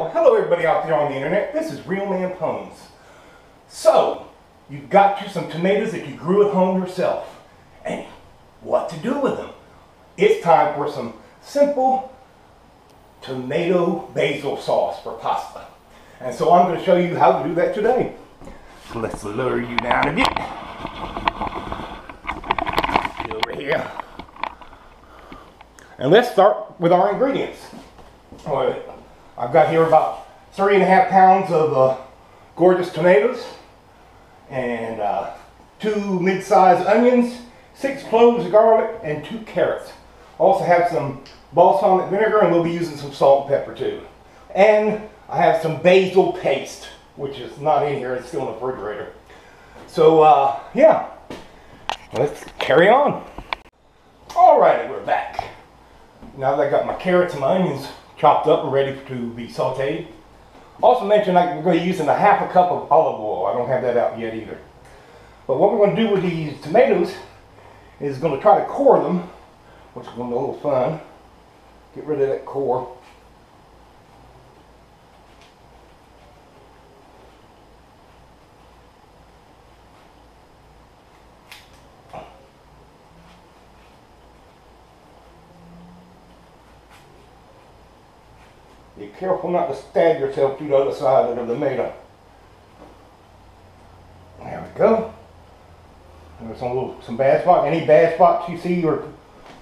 Well, hello everybody out there on the internet. This is RealmanPwns. So, you've got you some tomatoes that you grew at home yourself. And what to do with them? It's time for some simple tomato basil sauce for pasta. And so I'm going to show you how to do that today. So let's lower you down a bit. Get over here. And let's start with our ingredients. I've got here about 3.5 pounds of gorgeous tomatoes and 2 mid-sized onions, 6 cloves of garlic, and 2 carrots. Also have some balsamic vinegar, and we'll be using some salt and pepper too. And I have some basil paste, which is not in here, it's still in the refrigerator. So yeah, let's carry on. Alrighty, we're back. Now that I got my carrots and my onions chopped up and ready to be sauteed. Also mentioned we're going to be using a 1/2 cup of olive oil. I don't have that out yet either. But what we're going to do with these tomatoes is going to try to core them, which is going to be a little fun. Get rid of that core. Be careful not to stab yourself through the other side of the tomato. There we go. There's some bad spots. Any bad spots you see or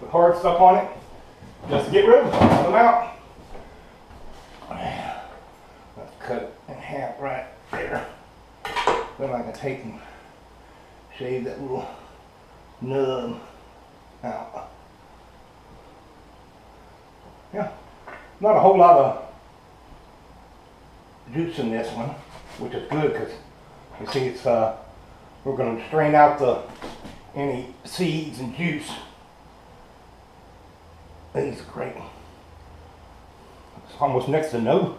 with hard stuff on it, just get rid of them. Cut them out. Let's cut it in half right there. Then I can take and shave that little nub out. Yeah, not a whole lot of juice in this one, which is good because you see it's we're going to strain out any seeds and juice. These are great. It's almost next to none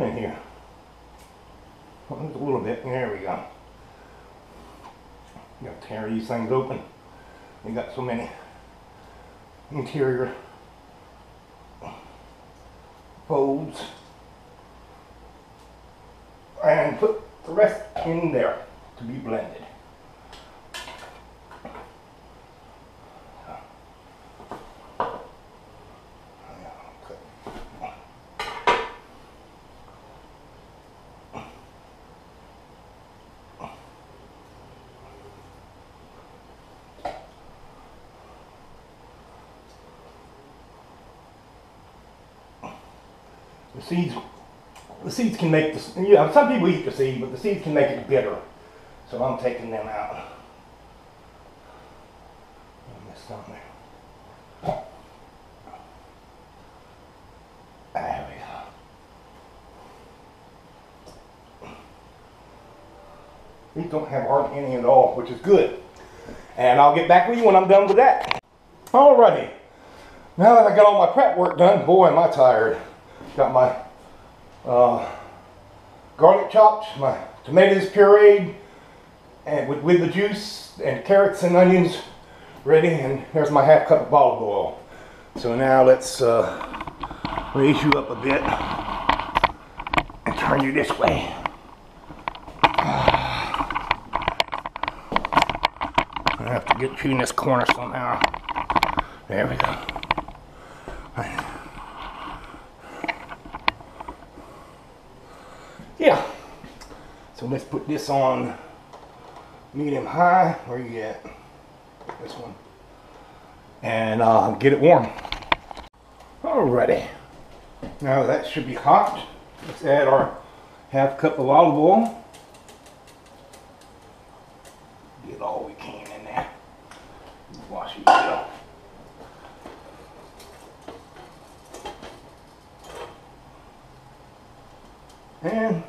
in here. Well, there's a little bit. There we go. You got to tear these things open. You got so many interior folds. And put the rest in there to be blended. The seeds can make this, you know, some people eat the seed, but the seeds can make it bitter. So I'm taking them out. This down there. There we go. These don't have hardly any at all, which is good. And I'll get back with you when I'm done with that. Alrighty. Now that I got all my prep work done, boy am I tired. Got my garlic chopped, my tomatoes pureed, and with the juice, and carrots and onions ready, and there's my 1/2 cup of olive oil. So now let's raise you up a bit and turn you this way. I have to get you in this corner somehow. There we go. Yeah, so let's put this on medium high. Where you at? This one. And get it warm. Alrighty. Now that should be hot. Let's add our 1/2 cup of olive oil. Get all we can in there. Wash it up. And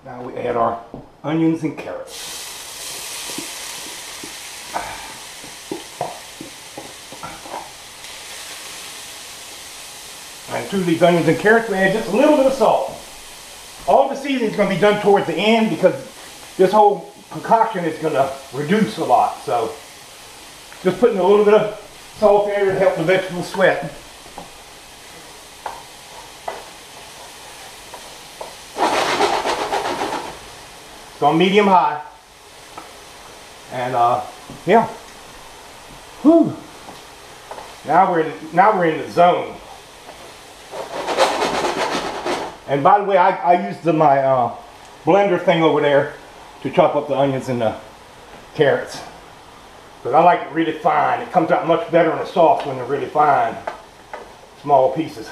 now we add our onions and carrots. And to these onions and carrots, we add just a little bit of salt. All the seasoning is going to be done towards the end because this whole concoction is going to reduce a lot. So just putting a little bit of salt there to help the vegetables sweat. It's on medium high. And yeah. Whew. Now we're in the zone. And by the way, I used my blender thing over there to chop up the onions and the carrots. But I like it really fine. It comes out much better in the sauce when they're really fine, small pieces.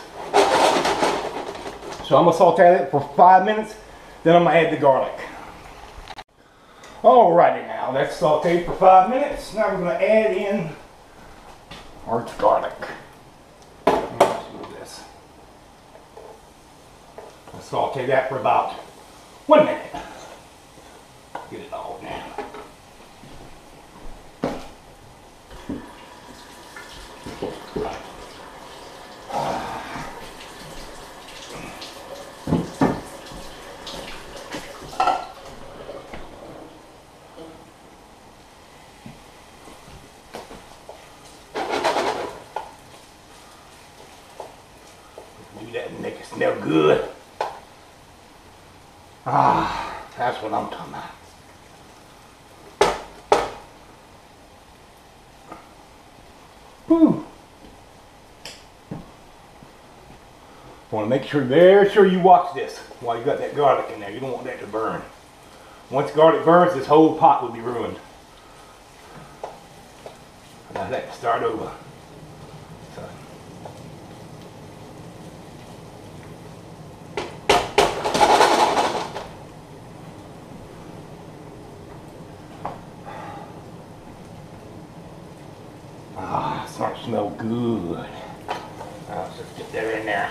So I'm gonna saute it for 5 minutes, then I'm gonna add the garlic. Alrighty now, that's sauteed for 5 minutes. Now we're gonna add in our garlic. Let's do this. I'll saute that for about 1 minute. Get it all now. Do that and make it smell good. Ah, that's what I'm talking about. Whew. Want to make sure, very sure you watch this while you got that garlic in there. You don't want that to burn. Once garlic burns, this whole pot will be ruined. Now that start over. So. Ah, it's starting to smell good. Now let's just get that in there.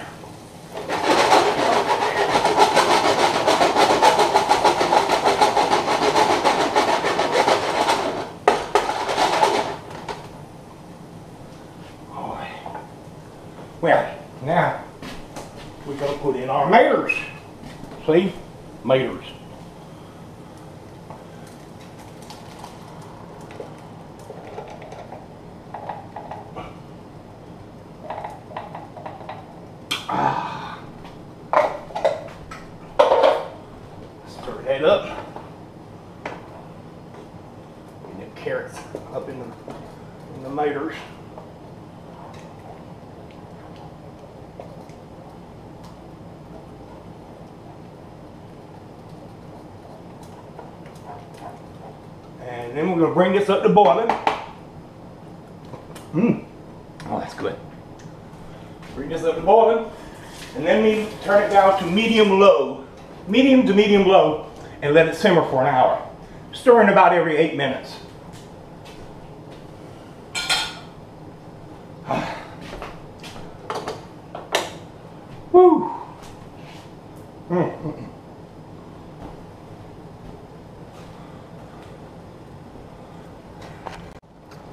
Well, now we're going to put in our maters. See? Maters. Stir that up. Get the carrots up in the maters. And then we're going to bring this up to boiling. Oh, that's good. Bring this up to boiling. And then we turn it down to medium to medium low, and let it simmer for an hour. Stirring about every 8 minutes. Woo!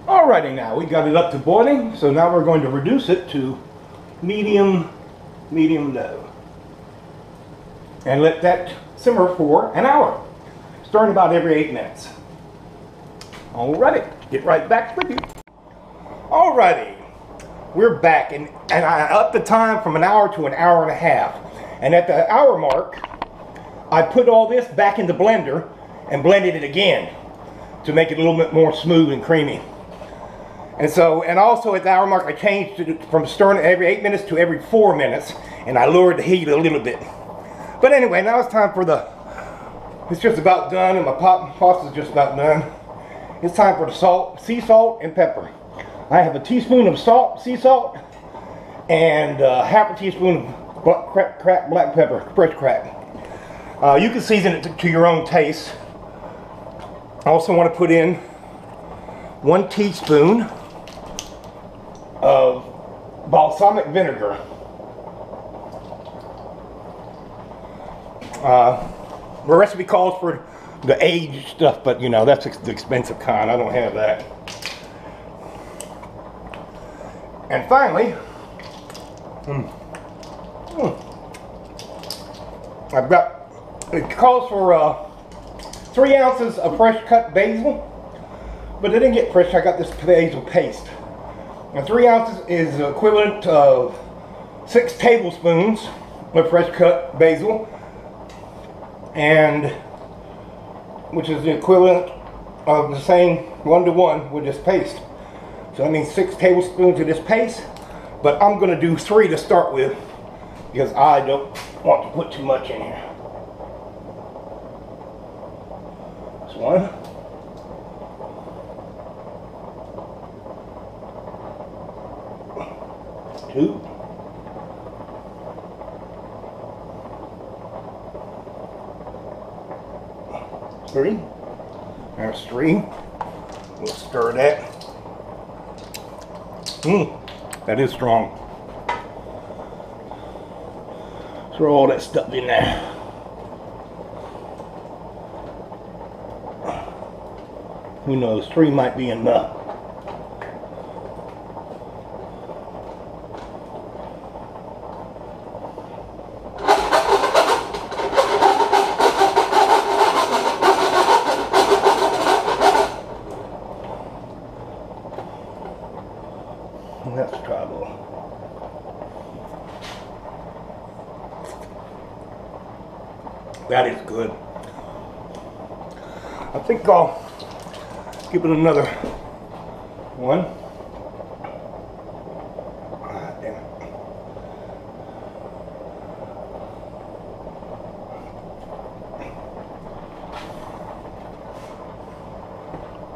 Alrighty, now we got it up to boiling, so now we're going to reduce it to medium low. And let that simmer for an hour, stirring about every 8 minutes. Alrighty, get right back with you. Alrighty, we're back, and I upped the time from an hour to an hour and a half. And at the hour mark, I put all this back in the blender and blended it again to make it a little bit more smooth and creamy. And so, and also at the hour mark, I changed it from stirring it every 8 minutes to every 4 minutes, and I lowered the heat a little bit. But anyway, now it's time for it's just about done, and my pasta's just about done. It's time for the salt, sea salt, and pepper. I have a teaspoon of salt, sea salt, and half a teaspoon of cracked black pepper, fresh cracked. You can season it to your own taste. I also want to put in 1 teaspoon of balsamic vinegar. The recipe calls for the aged stuff, but you know, that's the expensive kind. I don't have that. And finally, I've got, it calls for 3 ounces of fresh cut basil, but I didn't get fresh. I got this basil paste. And 3 ounces is equivalent of 6 tablespoons of fresh cut basil, and which is the equivalent of the same 1-to-1 with this paste. So that means 6 tablespoons of this paste, but I'm going to do 3 to start with because I don't want to put too much in here. That's 1. 2. 3. There's 3. We'll stir that. That is strong. Throw all that stuff in there. Who knows? 3 might be enough. Let's try a little. That is good. I think I'll give it another 1. Ah, damn it.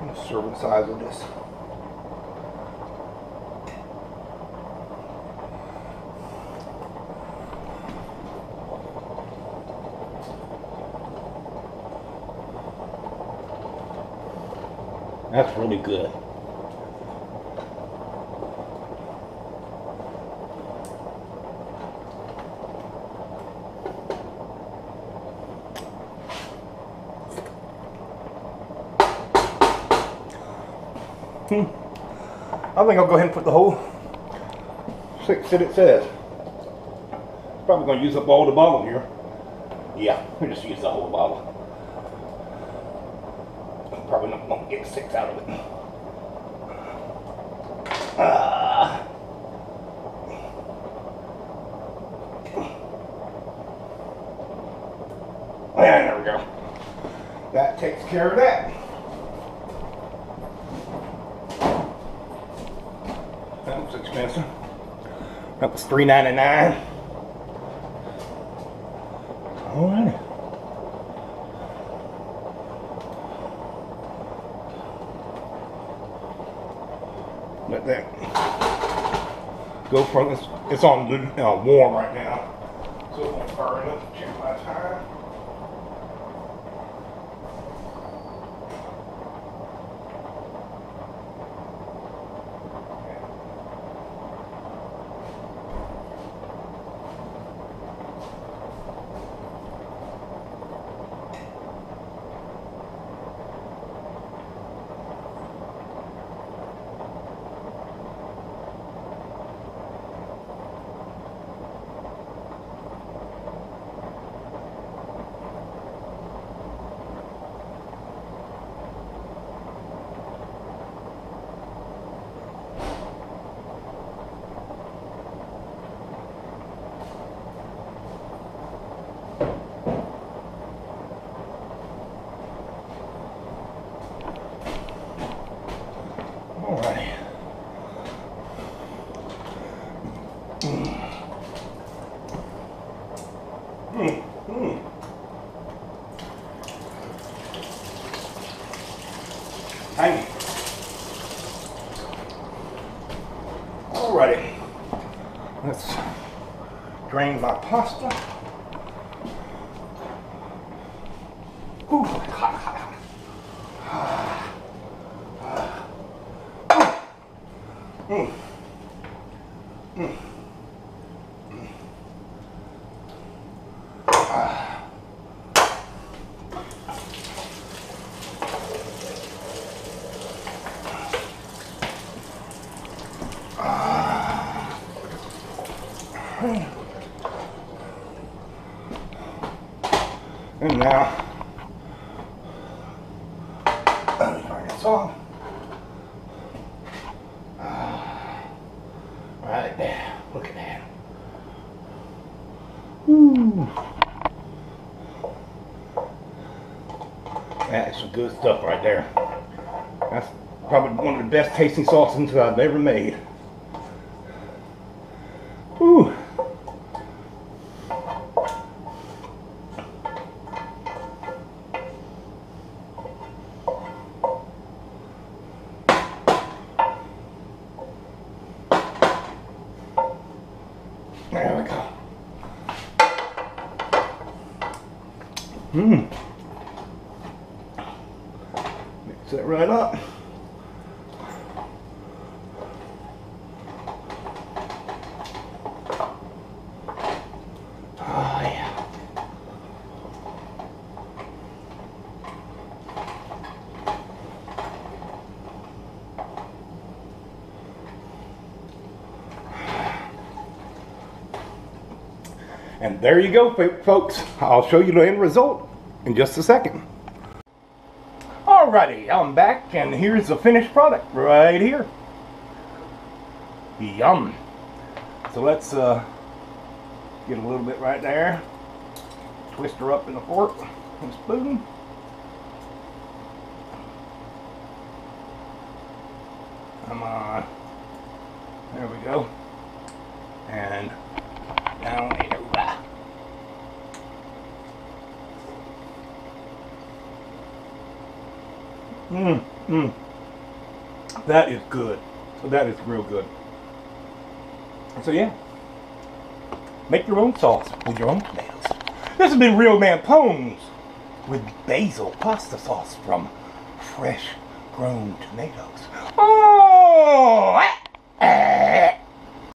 The serving size of this. That's really good. I think I'll go ahead and put the whole 6 that it says. Probably going to use up all the bottle here. Yeah, we'll just use the whole bottle. Probably not going to get 6 out of it. And there we go. That takes care of that. That was expensive. That was $3.99. Alrighty. Let that go from this. It's on warm right now, so it won't burn up. Check my time. Alright. Tangy. Alrighty. Let's drain my pasta. Ooh, hot, hot, hot. And now, let me turn this off. Right there. Look at that. Ooh. That's some good stuff right there. That's probably one of the best tasting sauces I've ever made. Whew. There we go. Mix that right up. Oh yeah. And there you go, folks. I'll show you the end result in just a second. Alrighty, I'm back, and here's the finished product right here. Yum. So let's get a little bit right there. Twist her up in a fork and spoon. Come on. There we go. And down here. That is good. So that is real good. So yeah, make your own sauce with your own tomatoes. This has been RealmanPwns with Basil Pasta Sauce from fresh grown tomatoes. Oh!